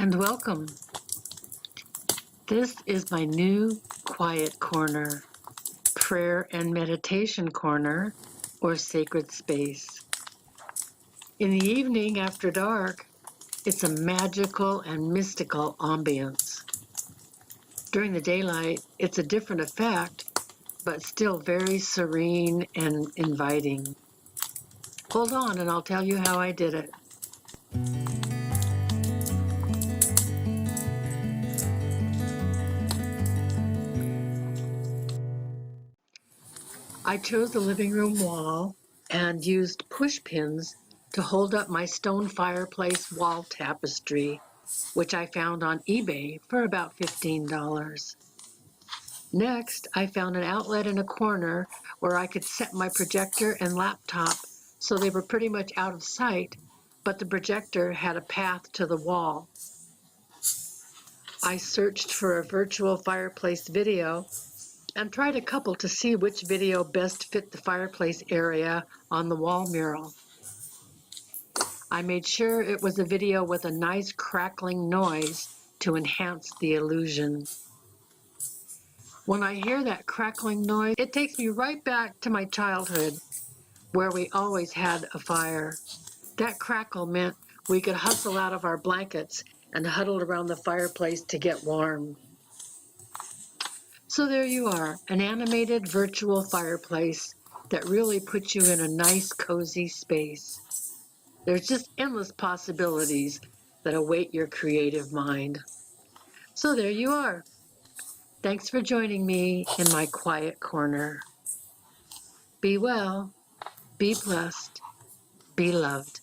and welcome. This is my new quiet corner, prayer and meditation corner, or sacred space. In the evening after dark, it's a magical and mystical ambience. During the daylight, it's a different effect, but still very serene and inviting. Hold on and I'll tell you how I did it. I chose the living room wall and used push pins to hold up my stone fireplace wall tapestry, which I found on eBay for about $15. Next, I found an outlet in a corner where I could set my projector and laptop so they were pretty much out of sight, but the projector had a path to the wall. I searched for a virtual fireplace video and tried a couple to see which video best fit the fireplace area on the wall mural. I made sure it was a video with a nice crackling noise to enhance the illusion. When I hear that crackling noise, it takes me right back to my childhood, where we always had a fire. That crackle meant we could hustle out of our blankets and huddle around the fireplace to get warm. So there you are, an animated virtual fireplace that really puts you in a nice, cozy space. There's just endless possibilities that await your creative mind. So there you are. Thanks for joining me in my quiet corner. Be well, be blessed, be loved.